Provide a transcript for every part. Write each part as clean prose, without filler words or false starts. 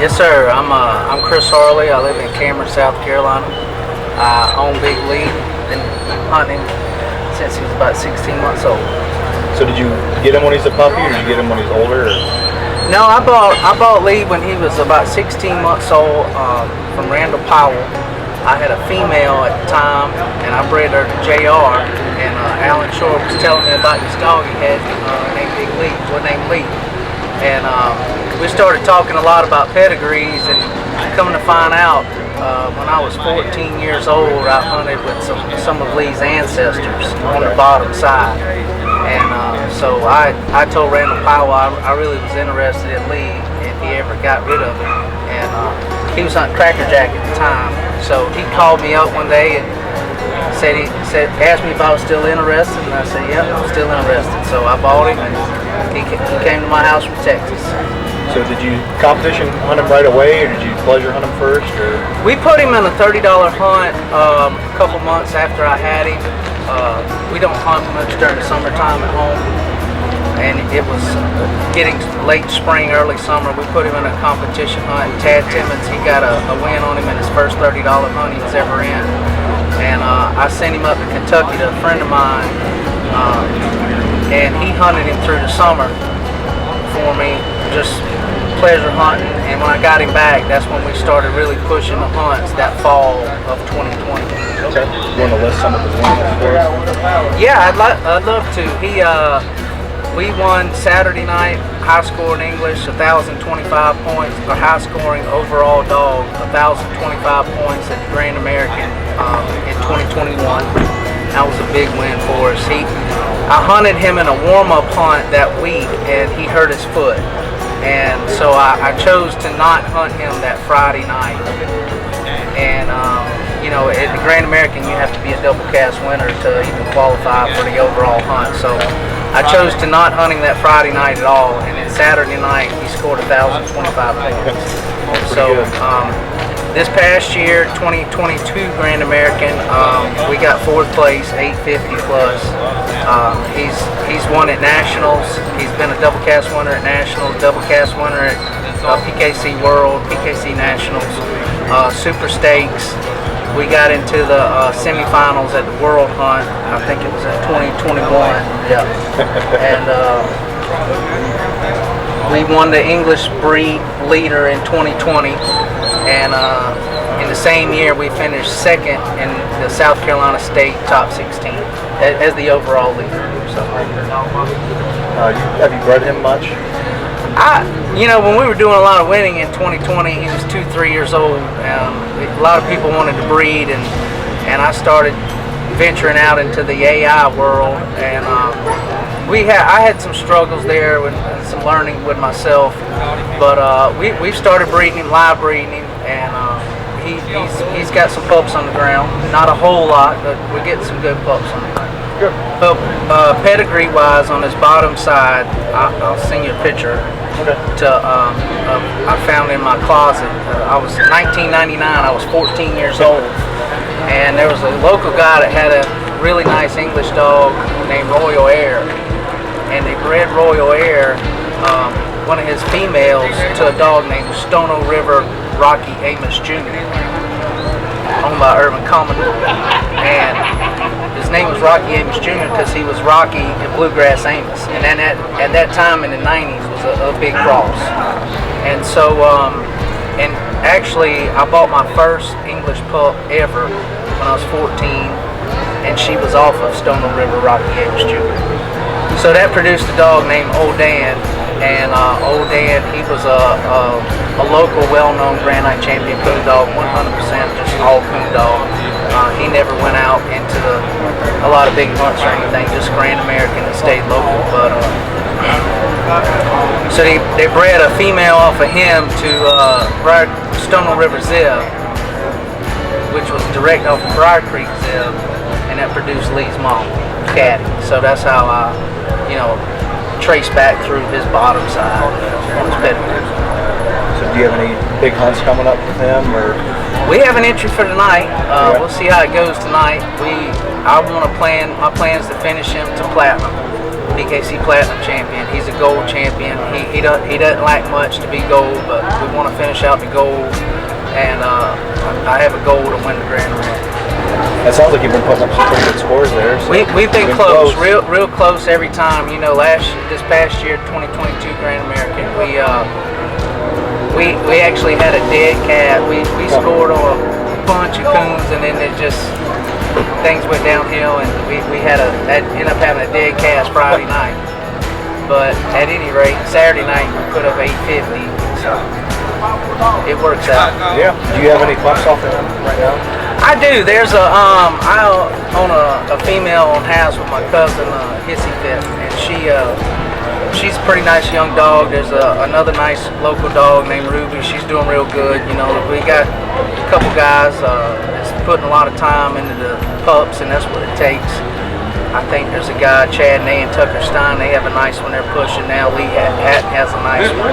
Yes, sir. I'm Chris Harley. I live in Cameron, South Carolina. I own Big Lee. Been hunting since he was about 16 months old. So did you get him when he's a puppy, or did you get him when he's older? Or? No, I bought Lee when he was about 16 months old from Randall Powell. I had a female at the time, and I bred her to JR. And Alan Shore was telling me about this dog he had named Big Lee. Named Lee. And we started talking a lot about pedigrees, and coming to find out, when I was 14 years old, I hunted with some of Lee's ancestors on the bottom side. And so I told Randall Powell I really was interested in Lee if he ever got rid of him. And he was hunting Cracker Jack at the time. So he called me up one day and asked me if I was still interested, and I said, yeah, I'm still interested. So I bought him, and he came to my house from Texas. So did you competition hunt him right away, or did you pleasure hunt him first? Or? We put him in a $30 hunt a couple months after I had him. We don't hunt much during the summertime at home, and it was getting late spring, early summer. We put him in a competition hunt. Tad Timmons, he got a win on him in his first $30 hunt he was ever in. And I sent him up to Kentucky to a friend of mine, and he hunted him through the summer for me, just pleasure hunting. And when I got him back, that's when we started really pushing the hunts that fall of 2020. Okay. You want to list some of his wins for us? Yeah, I'd love to. We won Saturday night, high score in English, 1,025 points. Our high scoring overall dog, 1,025 points at the Grand American in 2021. That was a big win for us. I hunted him in a warm-up hunt that week, and he hurt his foot. And so I chose to not hunt him that Friday night. And you know, at the Grand American, you have to be a double cast winner to even qualify for the overall hunt. So I chose to not hunt him that Friday night at all, and then Saturday night he scored 1,025 points. So this past year, 2022 Grand American, we got 4th place, 850 plus. He's won at Nationals. He's been a double cast winner at Nationals, double cast winner at PKC World, PKC Nationals, Super Stakes. We got into the semifinals at the World Hunt. I think it was at 2021. Yeah. And we won the English breed leader in 2020. And in the same year, we finished 2nd in the South Carolina State Top 16 as the overall leader. So. Have you bred him much? You know, when we were doing a lot of winning in 2020, he was 2-3 years old. A lot of people wanted to breed, and I started venturing out into the AI world. And I had some struggles there with some learning with myself, but we've started breeding him, live breeding him, and he's got some pups on the ground. Not a whole lot, but we're getting some good pups on the ground. Good. But pedigree wise, on his bottom side, I'll send you a picture. Okay. I found in my closet. I was 1999. I was 14 years old, and there was a local guy that had a really nice English dog named Royal Air, and they bred Royal Air, one of his females, to a dog named Stono River Rocky Amos Jr., owned by Urban Commodore, and his name was Rocky Amos Jr. because he was Rocky and Bluegrass Amos, and then at that time in the 90s was a big cross. And so, and actually I bought my first English pup ever when I was 14, and she was off of Stono River Rocky Amos Jr. So that produced a dog named Old Dan, and Old Dan, he was a local well-known Grand Night champion coon dog, 100% just all coon dog. He never went out into a lot of big hunts or anything, just Grand American and stayed local. But So they bred a female off of him to Stonewall River Zeb, which was direct off of Briar Creek Zeb, and that produced Lee's mom, Caddy. So that's how I, trace back through his bottom side on his pedigree. So do you have any big hunts coming up with him, or? We have an entry for tonight. We'll see how it goes tonight. My plans to finish him to platinum, PKC Platinum champion. He's a gold champion. He doesn't lack much to be gold, but we want to finish out the gold, and I have a goal to win the Grand Arena. It sounds like you've been putting up some pretty good scores there. So We've been close, real close every time. This past year, 2022 Grand American, we actually had a dead cat. We scored on a bunch of coons, and then things went downhill, and we ended up having a dead cast Friday night. But at any rate, Saturday night we put up 850. So it works out. Yeah. Do you have any pups off of him right now? I do. There's I own a female on house with my cousin, Hissy Fit, and she's a pretty nice young dog. There's another nice local dog named Ruby. She's doing real good. We got a couple guys that's putting a lot of time into the pups, and that's what it takes. I think there's a guy, Chad Nay and Tucker Stein. They have a nice one they're pushing now. Lee Hatton has a nice one.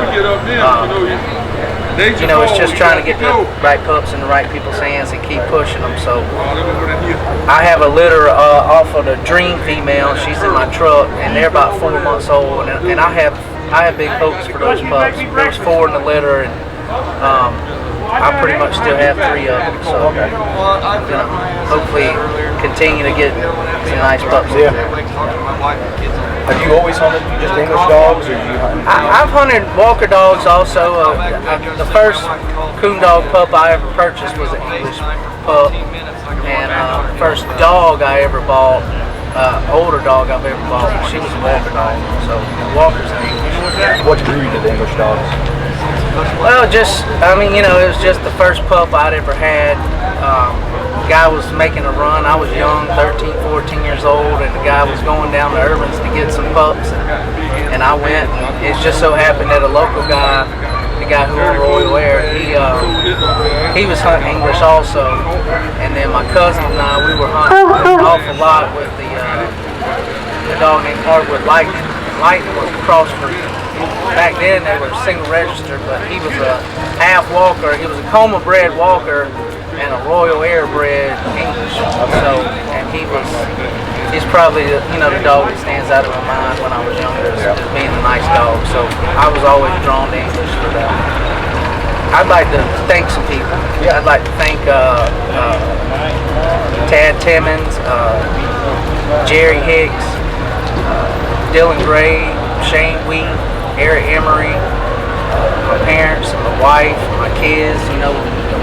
It's just trying to get the right pups in the right people's hands and keep pushing them. So I have a litter off of the Dream female. She's in my truck, and they're about 4 months old. And I have big hopes for those pups. There's 4 in the litter, and I pretty much still have 3 of them. So hopefully continue to get some nice pups. Yeah. Have you always hunted just English dogs, or do you hunt? I've hunted Walker dogs also. The first coon dog pup I ever purchased was an English pup, and the first dog I ever bought, older dog I've ever bought, she was a Walker dog. So Walker's an English. What breed are the English dogs? Well, it was just the first pup I'd ever had. The guy was making a run. I was young, 13, 14 years old, and the guy was going down to Urbans to get some pups, and I went. And it just so happened that a local guy, the guy who owned Royal Air, he was hunting English also, and then my cousin and I, we were hunting an awful lot with the dog named Hardwood Lightning. Lightning was a cross breed. Back then they were single registered, but he was a half walker. He was a Coma bred walker and a Royal Air bred English. So, and he's probably the dog that stands out of my mind when I was younger, as being a nice dog. So I was always drawn to English for that. I'd like to thank some people. I'd like to thank Tad Timmons, Jerry Hicks, Dylan Gray, Shane Wheat, Eric Emery, my parents, my wife, my kids.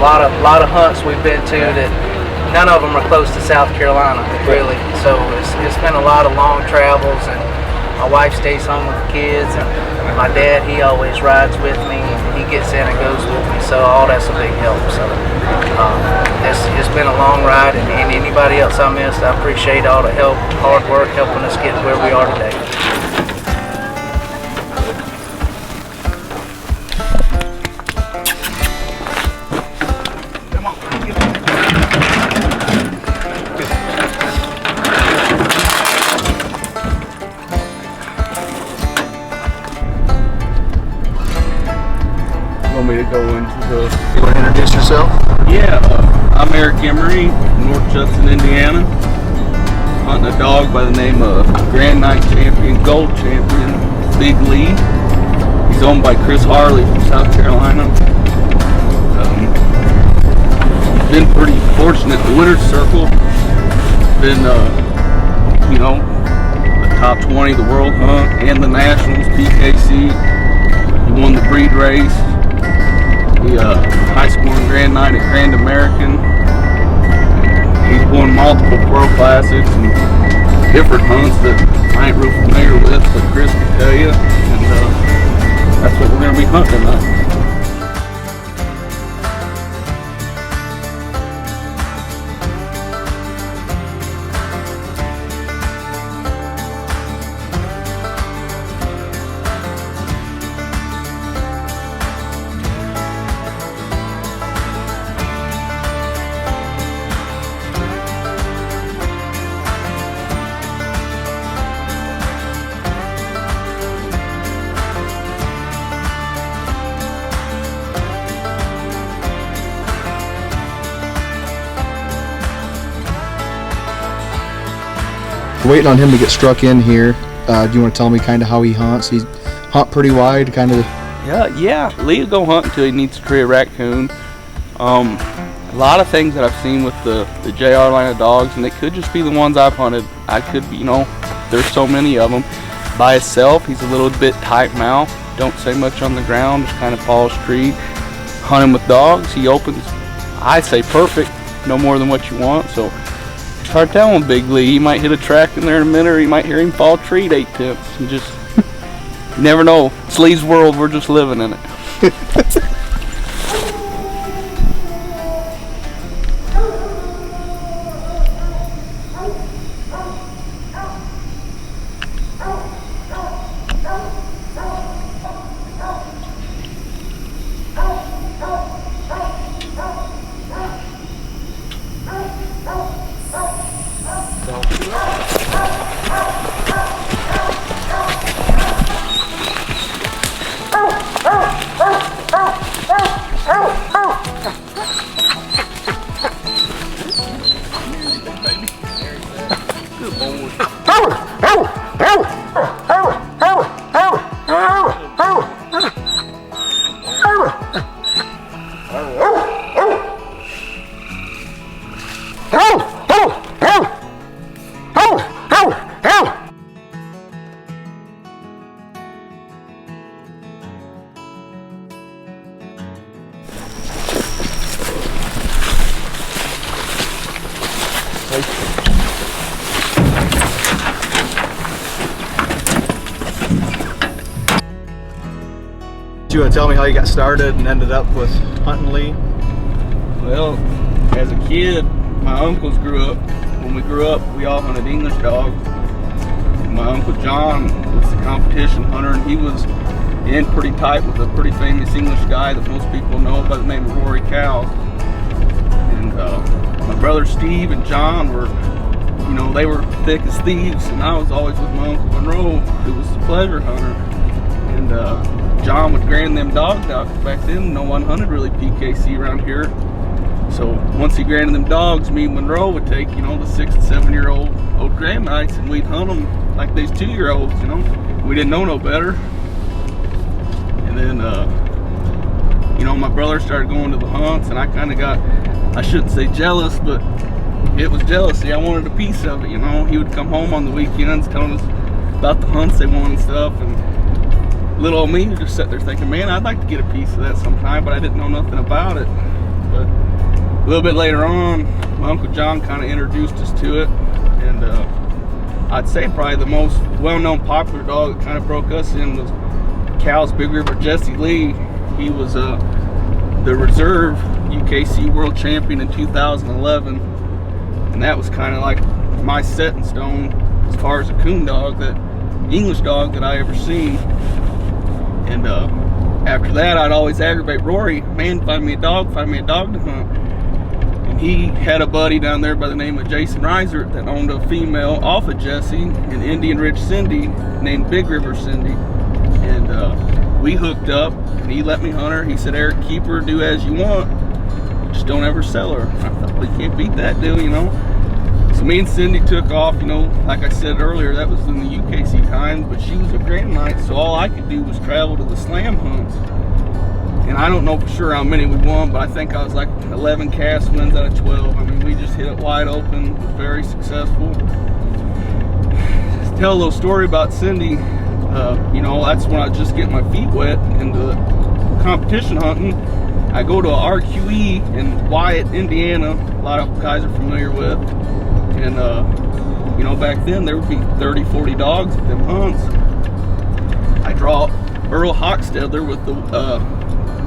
A lot of hunts we've been to that none of them are close to South Carolina, really. So it's been a lot of long travels, and my wife stays home with the kids, and my dad, he always rides with me. He gets in and goes with me, so all that's a big help. So it's been a long ride, and anybody else I missed, I appreciate all the help, hard work, helping us get where we are today. Me to go into the... You want to introduce yourself? Yeah, I'm Eric Emery, North Judson, Indiana. Hunting a dog by the name of Grand Night Champion, Gold Champion, Big Lee. He's owned by Chris Harley from South Carolina. Been pretty fortunate. The Winner's Circle, been, the top 20 of the World Hunt and the Nationals, PKC. He won the breed race. High scoring Grand Night at Grand American. He's won multiple pro classics and different hunts that I ain't real familiar with, but Chris can tell you, and that's what we're going to be hunting tonight. waiting on him to get struck in here. Do you want to tell me kind of how he hunts? He hunt pretty wide, kind of. Yeah. Lee will go hunt until he needs to tree a raccoon. A lot of things that I've seen with the JR line of dogs, and they could just be the ones I've hunted. I could be, there's so many of them. By himself, he's a little bit tight mouth. Don't say much on the ground, just kind of follows tree. Hunting with dogs, he opens, I say perfect, no more than what you want. So it's hard telling Big Lee. He might hit a track in there in a minute, or you might hear him fall a tree at 8/10. You just you never know. It's Lee's world, we're just living in it. Do you want to tell me how you got started and ended up with hunting Lee? Well, as a kid, my uncles grew up. When we grew up, we all hunted English dogs. My Uncle John was the competition hunter, and he was in pretty tight with a pretty famous English guy that most people know by the name of Rory Cow. And my brother Steve and John were, they were thick as thieves, and I was always with my Uncle Monroe, who was the pleasure hunter. And John would grand them dogs out, because back then no one hunted really PKC around here. So once he granted them dogs, me and Monroe would take, the 6 and 7 year old grand nights, and we'd hunt them like these 2-year-olds, We didn't know no better. And then, my brother started going to the hunts, and I kind of got, I shouldn't say jealous, but it was jealousy. I wanted a piece of it, He would come home on the weekends telling us about the hunts they won and stuff, and little old me was just sitting there thinking, man, I'd like to get a piece of that sometime, but I didn't know nothing about it. But a little bit later on, my Uncle John kind of introduced us to it, and I'd say probably the most well-known popular dog that kind of broke us in was Cal's Big River Jesse Lee. He was the reserve UKC world champion in 2011, and that was kind of like my setting stone as far as a coon dog, that English dog that I ever seen. And after that, I'd always aggravate Rory, man, find me a dog to hunt. And he had a buddy down there by the name of Jason Reiser that owned a female off of Jesse in Indian Ridge Cindy named Big River Cindy. And we hooked up, and he let me hunt her. He said, Eric, keep her, do as you want, just don't ever sell her. I thought, well, you can't beat that deal, So me and Cindy took off, like I said earlier, that was in the UKC times, but she was a grand night, so all I could do was travel to the slam hunts. And I don't know for sure how many we won, but I think I was like 11 cast wins out of 12. I mean, we just hit it wide open, was very successful. Just tell a little story about Cindy. That's when I was just getting my feet wet into competition hunting. I go to a RQE in Wyatt, Indiana, a lot of guys are familiar with. And, back then there would be 30, 40 dogs at them hunts. I draw Earl Hochstedler with the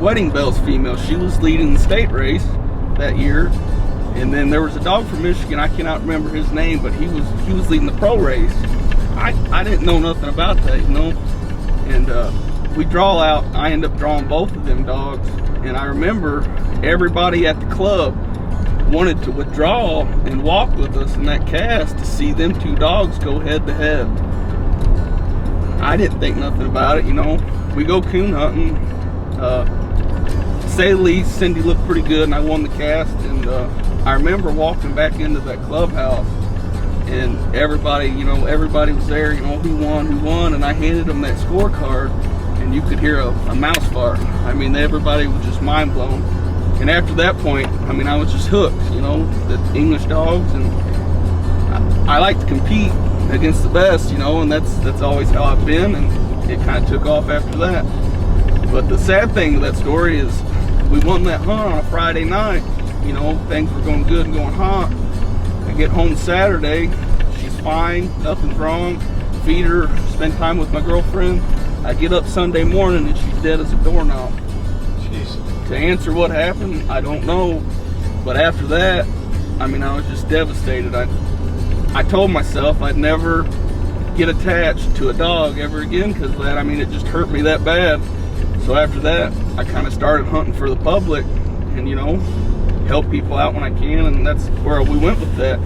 Wedding Bells female. She was leading the state race that year. And then there was a dog from Michigan, I cannot remember his name, but he was leading the pro race. I didn't know nothing about that, And we draw out, I end up drawing both of them dogs. And I remember everybody at the club wanted to withdraw and walk with us in that cast to see them two dogs go head to head. I didn't think nothing about it, We go coon hunting. To say the least, Cindy looked pretty good, and I won the cast. And I remember walking back into that clubhouse, and everybody, you know, everybody was there, you know, who won, and I handed them that scorecard, and you could hear a mouse fart. I mean, everybody was just mind blown. And after that point, I mean, I was just hooked, you know, the English dogs, and I like to compete against the best, you know, and that's always how I've been, and it kind of took off after that. But the sad thing with that story is we won that hunt on a Friday night, you know, things were going good and going hot. I get home Saturday, she's fine, nothing's wrong, feed her, spend time with my girlfriend. I get up Sunday morning and she's dead as a doorknob. Jeez. To answer what happened, I don't know, but after that, I mean, I was just devastated. I told myself I'd never get attached to a dog ever again because of that. I mean, it just hurt me that bad. So after that, I kind of started hunting for the public and, you know, help people out when I can, and that's where we went with that.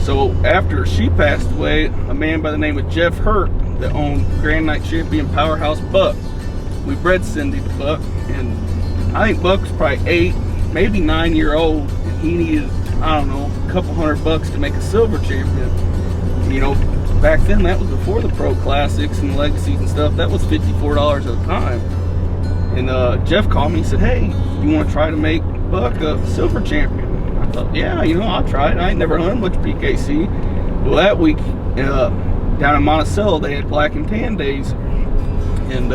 So after she passed away, a man by the name of Jeff Hurt that owned Grand Night Champion Powerhouse Buck, we bred Cindy the buck, and I think Buck was probably 8, maybe 9-year-old, and he needed, I don't know, a couple $100 to make a silver champion. You know, back then that was before the pro classics and legacies and stuff. That was $54 at a time. And Jeff called me and said, hey, you want to try to make Buck a silver champion? I thought, yeah, you know, I'll try it. I ain't never hunted much PKC. Well, that week down in Monticello, they had black and tan days, and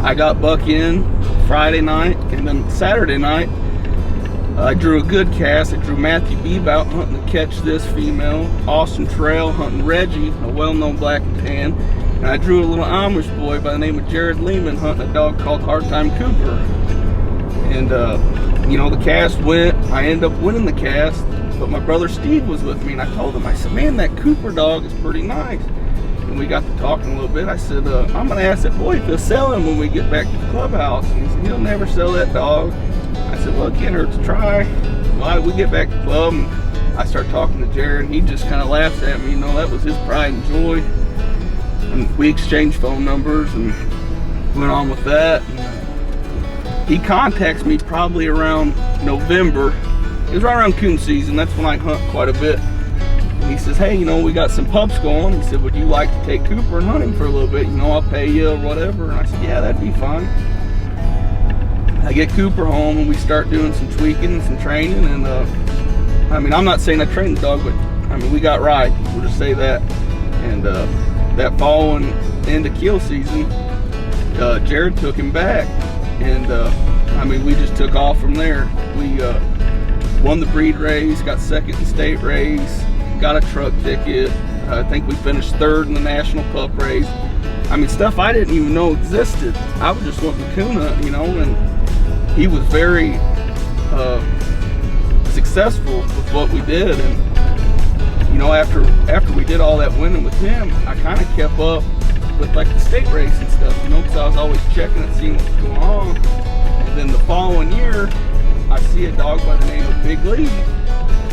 I got Buck in Friday night, and then Saturday night I drew a good cast. I drew Matthew Beebe out hunting to catch this female, Austin Terrell hunting Reggie, a well-known black and tan, and I drew a little Amish boy by the name of Jared Lehman hunting a dog called Hard Time Cooper. And you know, the cast went, I ended up winning the cast, but my brother Steve was with me, and I told him, I said, man, that Cooper dog is pretty nice. And we got to talking a little bit. I said, I'm gonna ask that boy if he'll sell him when we get back to the clubhouse. And he said, he'll never sell that dog. I said, well, it can't hurt to try. Well, we get back to the club, and I start talking to Jared, and he just kind of laughs at me. You know, that was his pride and joy. And we exchanged phone numbers and went on with that. And he contacts me probably around November. It was right around coon season. That's when I hunt quite a bit. And he says, hey, you know, we got some pups going. He said, would you like to take Cooper and hunt him for a little bit? You know, I'll pay you or whatever. And I said, yeah, that'd be fine. I get Cooper home and we start doing some tweaking and some training. And I mean, I'm not saying I trained the dog, but I mean, we got right. We'll just say that. And that following end of kill season, Jared took him back. And I mean, we just took off from there. We won the breed race, got second in state race, got a truck ticket. I think we finished third in the national pup race. I mean, stuff I didn't even know existed. I was just wanting to coon hunt, you know, and he was very successful with what we did. And you know, after we did all that winning with him, I kind of kept up with like the state race and stuff, you know, because I was always checking and seeing what was going on. And then the following year, I see a dog by the name of Big Lee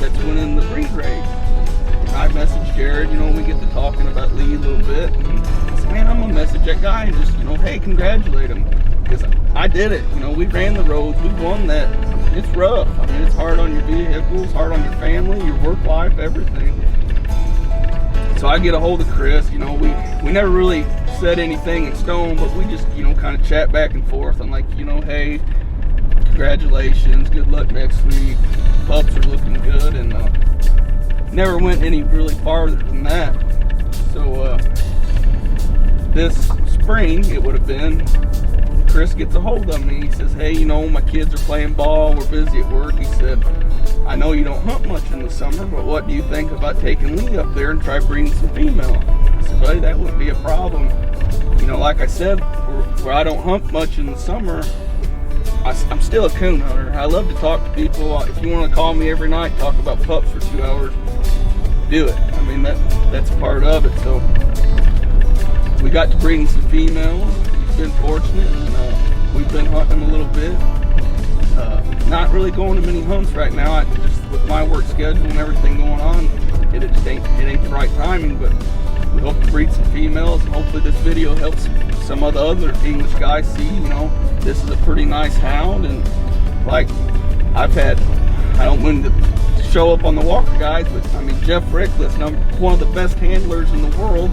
that's winning the breed race. And I messaged Jared, you know, we get to talking about Lee a little bit. And I said, man, I'm gonna message that guy and just, you know, hey, congratulate him. Because I did it, you know, we ran the roads, we won that. It's rough. I mean, it's hard on your vehicles, hard on your family, your work life, everything. So I get a hold of Chris, you know, we never really said anything in stone, but we just, you know, kind of chat back and forth. I'm like, you know, hey, congratulations, good luck next week, pups are looking good, and never went any really farther than that. So this spring, it would have been, Chris gets a hold of me. He says, hey, you know, my kids are playing ball, we're busy at work. He said, I know you don't hunt much in the summer, but what do you think about taking Lee up there and try breeding some female? I said, buddy, that wouldn't be a problem. You know, like I said, where I don't hunt much in the summer, I'm still a coon hunter. I love to talk to people. If you want to call me every night, talk about pups for 2 hours, do it. I mean, that's part of it. So we got to breeding some females. We've been fortunate, and we've been hunting them a little bit. Not really going to many hunts right now. I just, with my work schedule and everything going on, it ain't the right timing. But we hope to breed some females, and hopefully this video helps some of the other English guys see, you know, this is a pretty nice hound. And like I don't mean to show up on the walker, guys, but I mean, Jeff Rickless, one of the best handlers in the world.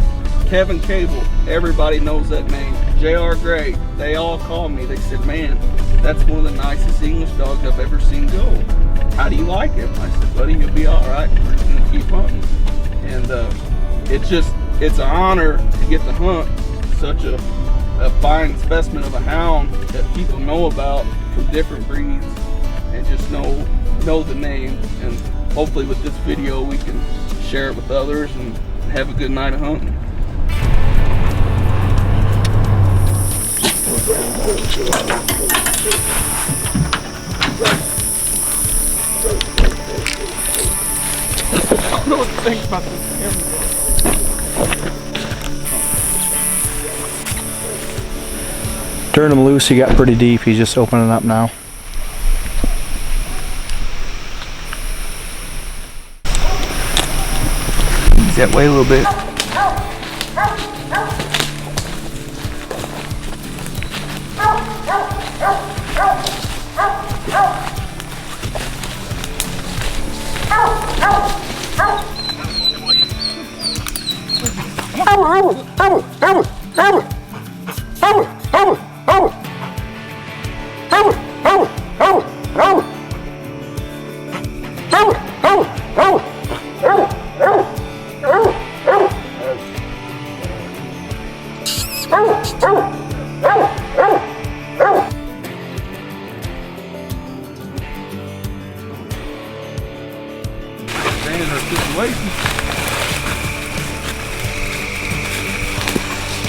Kevin Cable, everybody knows that name. J.R. Gray, they all call me. They said, man, that's one of the nicest English dogs I've ever seen go. How do you like him? I said, buddy, you'll be all right. We're just gonna keep hunting. And it's an honor to get to hunt such a fine specimen of a hound that people know about from different breeds and just know the name. And hopefully with this video we can share it with others and have a good night of hunting. I don't know what to think about this camera. Turn him loose, he got pretty deep. He's just opening up now. Ease that way a little bit.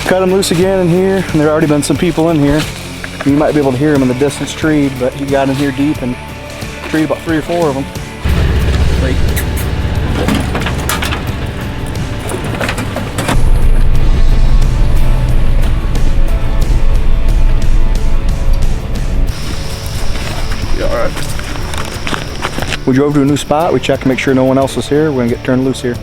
Cut him loose again in here, and there already been some people in here. You might be able to hear him in the distance treed, but he got in here deep and treed about 3 or 4 of them. You all right? We drove to a new spot. We checked to make sure no one else was here. We're gonna get turned loose here.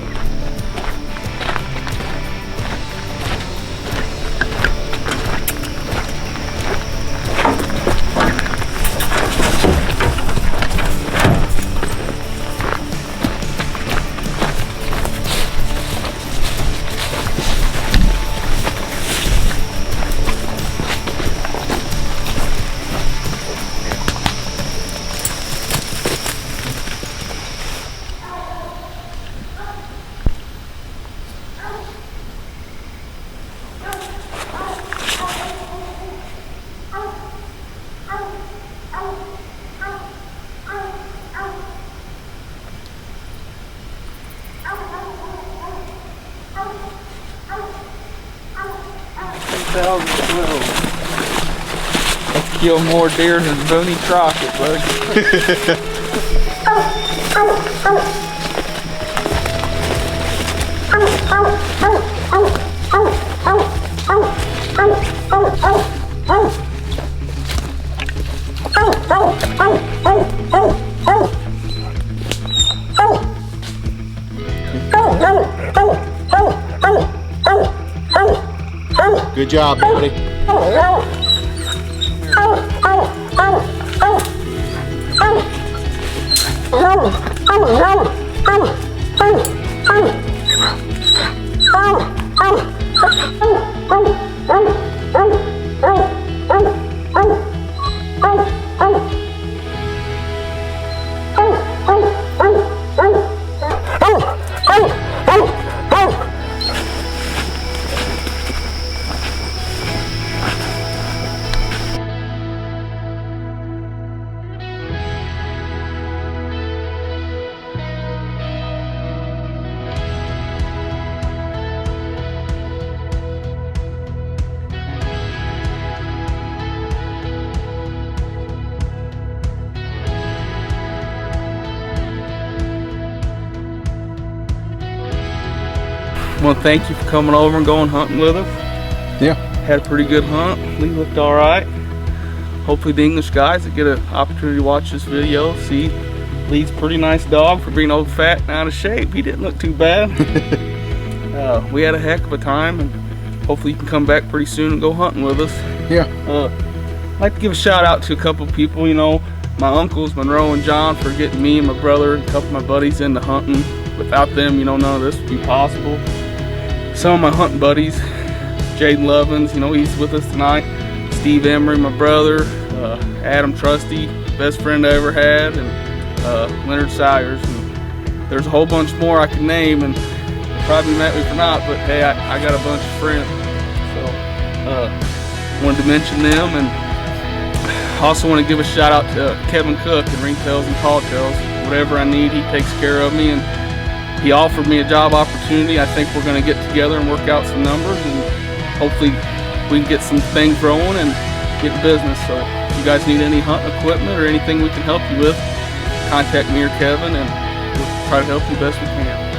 Let's kill more deer than Booney Crockett, bud. Good job, buddy. I want to thank you for coming over and going hunting with us. Yeah. Had a pretty good hunt. Lee looked all right. Hopefully the English guys that get an opportunity to watch this video see Lee's a pretty nice dog for being old, fat, and out of shape. He didn't look too bad. We had a heck of a time, and hopefully you can come back pretty soon and go hunting with us. Yeah. I'd like to give a shout out to a couple of people. You know, my uncles, Monroe and John, for getting me and my brother and a couple of my buddies into hunting. Without them, you know, none of this would be possible. Some of my hunting buddies, Jaden Lovins, you know, he's with us tonight. Steve Emery, my brother, Adam Trusty, best friend I ever had, and Leonard Sayers. And there's a whole bunch more I could name, and probably mad at me for not, but hey, I got a bunch of friends. So, wanted to mention them, and also want to give a shout out to Kevin Cook and Ringtails and Pawtails. Whatever I need, he takes care of me, and he offered me a job opportunity. I think we're going to get together and work out some numbers, and hopefully we can get some things rolling and get in business. So if you guys need any hunting equipment or anything we can help you with, contact me or Kevin, and we'll try to help you best we can.